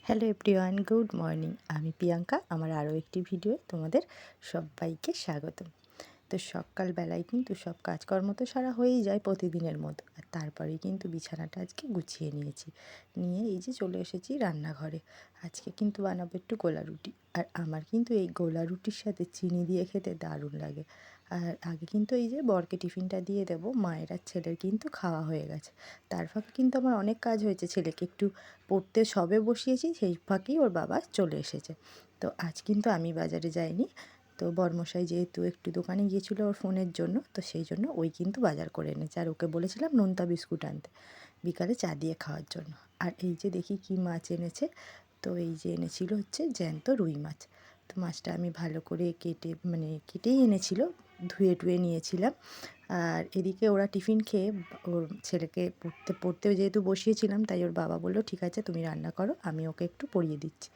Hello everyone, good morning. আমি প্রিয়াঙ্কা। আমার আরও একটি ভিডিও তোমাদের সবাইকে স্বাগতম। তো সকালবেলায় কিন্তু সব কাজকর্ম তো সারা হয়েই যায় প্রতিদিনের মতো, আর তারপরেই কিন্তু বিছানাটা আজকে গুছিয়ে নিয়েছি। নিয়ে এই যে চলে এসেছি রান্নাঘরে। আজকে কিন্তু বানাবো একটু গোলা রুটি। আর আমার কিন্তু এই গোলা রুটির সাথে চিনি দিয়ে খেতে দারুণ লাগে। আর আগে কিন্তু এই যে বরকে টিফিনটা দিয়ে দেবো, মায়ের আর ছেলের কিন্তু খাওয়া হয়ে গেছে। তার ফাঁকে কিন্তু আমার অনেক কাজ হয়েছে। ছেলেকে একটু পড়তে সবে বসিয়েছি, সেই ফাঁকেই ওর বাবা চলে এসেছে। তো আজ কিন্তু আমি বাজারে যাইনি। তো বরমশাই যেহেতু একটু দোকানে গিয়েছিল ওর ফোনের জন্য, তো সেই জন্য ওই কিন্তু বাজার করে এনেছে। আর ওকে বলেছিলাম নোনতা বিস্কুট আনতে বিকালে চা দিয়ে খাওয়ার জন্য। আর এই যে দেখি কি মাছ এনেছে। তো এই যে এনেছিল হচ্ছে জ্যান্ত রুই মাছ। তো মাছটা আমি ভালো করে কেটেই এনেছিল, ধুয়ে টুয়ে নিয়েছিলাম। আর এদিকে ওরা টিফিন খেয়ে ওর ছেলেকে পড়তেও যেহেতু বসিয়েছিলাম, তাই ওর বাবা বলল ঠিক আছে তুমি রান্না করো, আমি ওকে একটু পড়িয়ে দিচ্ছি।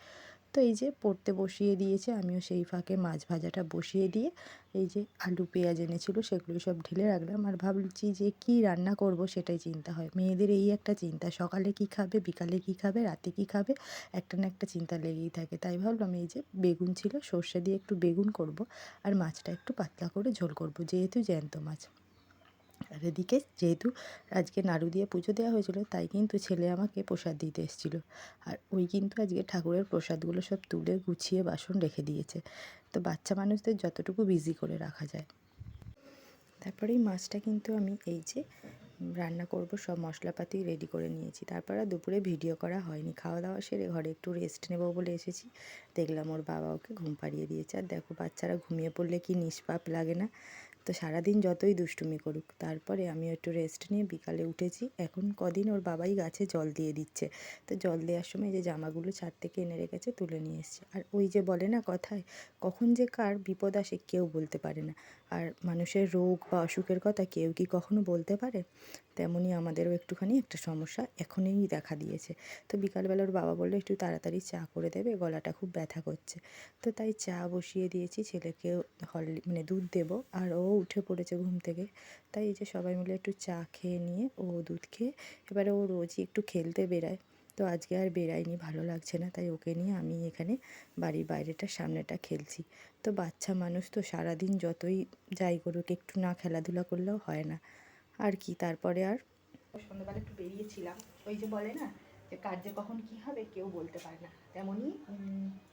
তো এই যে পড়তে বসিয়ে দিয়েছে, আমিও সেই ফাঁকে মাছ ভাজাটা বসিয়ে দিয়ে এই যে আলু পেঁয়াজ এনেছিল সেগুলো সব ঢেলে রাখলাম। আর ভাবছি যে কি রান্না করব সেটাই চিন্তা হয়। মেয়েদের এই একটা চিন্তা, সকালে কি খাবে, বিকালে কি খাবে, রাতে কি খাবে, একটা না একটা চিন্তা লেগেই থাকে। তাই ভাবলাম এই যে বেগুন ছিল, সর্ষে দিয়ে একটু বেগুন করব, আর মাছটা একটু পাতলা করে ঝোল করব যেহেতু জ্যান্ত মাছ। আর এদিকে যেহেতু আজকে নাড়ু দিয়ে পুজো দেওয়া হয়েছিল, তাই কিন্তু ছেলে আমাকে প্রসাদ দিতে এসেছিলো। আর ওই কিন্তু আজকে ঠাকুরের প্রসাদগুলো সব তুলে গুছিয়ে বাসন রেখে দিয়েছে। তো বাচ্চা মানুষদের যতটুকু বিজি করে রাখা যায়। তারপরে এই মাছটা কিন্তু আমি এই যে রান্না করব সব মশলাপাতি রেডি করে নিয়েছি। তারপর আর দুপুরে ভিডিও করা হয়নি। খাওয়া দাওয়া সেরে ঘরে একটু রেস্ট নেব বলে এসেছি। দেখলাম ওর বাবা ওকে ঘুম পাড়িয়ে দিয়েছে। আর দেখো বাচ্চারা ঘুমিয়ে পড়লে কি নিষ্পাপ লাগে না। তো সারাদিন যতই দুষ্টুমি করুক, তারপরে আমিও একটু রেস্ট নিয়ে বিকালে উঠেছি। এখন কদিন ওর বাবাই গাছে জল দিয়ে দিচ্ছে। তো জল দেওয়ার সময় যে জামাগুলো ছাদ থেকে এনে রেখেছে তুলে নিয়ে এসেছি। আর ওই যে বলে না কথায়, কখন যে কার বিপদ আসে কেউ বলতে পারে না। আর মানুষের রোগ বা অসুখের কথা কেউ কি কখনো বলতে পারে? তেমনই আমাদেরও একটুখানি একটা সমস্যা এখনই দেখা দিয়েছে। তো বিকালবেলা ওর বাবা বললো একটু তাড়াতাড়ি চা করে দেবে, গলাটা খুব ব্যথা করছে। তো তাই চা বসিয়ে দিয়েছি, ছেলেকেও দুধ দেবো। আর ও উঠে পড়েছে ঘুম থেকে। তাই এই যে সবাই মিলে একটু চা খেয়ে নিয়ে ও দুধ খেয়ে এবারে ও রোজই একটু খেলতে বেরায়। তো আজকে আর বেরায়নি, ভালো লাগছে না, তাই ওকে নিয়ে আমি এখানে বাড়ির বাইরেটা সামনেটা খেলছি। তো বাচ্চা মানুষ তো সারাদিন যতই যাই করুক একটু না খেলাধুলা করলেও হয় না। আর কি তারপরে আর সন্ধ্যাবেলা একটু বেরিয়েছিলাম। ওই যে বলে না যে কার যে কখন কী হবে কেউ বলতে পারে না, তেমনই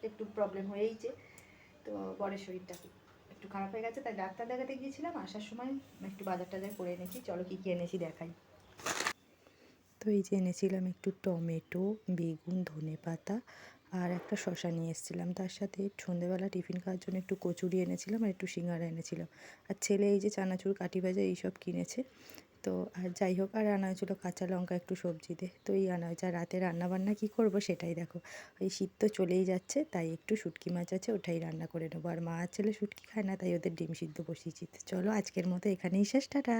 একটু প্রবলেম হয়েইছে। তো বরের শরীরটা একটু খারাপ হয়ে গেছে, তাই ডাক্তার দেখাতে গিয়েছিলাম। আসার সময় একটু বাজার টাজার করে এনেছি। চলো কী কী এনেছি দেখাই। তো এই যে এনেছিলাম একটু টমেটো, বেগুন, ধনেপাতা আর একটা শসা নিয়ে এসেছিলাম। তার সাথে সন্ধেবেলা টিফিন খাওয়ার জন্য একটু কচুরি এনেছিলাম আর একটু সিঙ্গারা এনেছিলাম। আর ছেলে এই যে চানাচুর, কাঠি ভাজা এইসব কিনেছে। তো আর যাই হোক, আর আনা হয়েছিলো কাঁচা লঙ্কা একটু সবজিতে। তো এই আনা হয়েছে। আর রাতে রান্নাবান্না কী করবো সেটাই দেখো। ওই শীত তো চলেই যাচ্ছে, তাই একটু শুটকি মাছ আছে, ওটাই রান্না করে নেবো। আর মা আর ছেলে শুটকি খায় না, তাই ওদের ডিম সিদ্ধ বসিয়েছি। তো চলো আজকের মতো এখানেই শেষ, টাটা।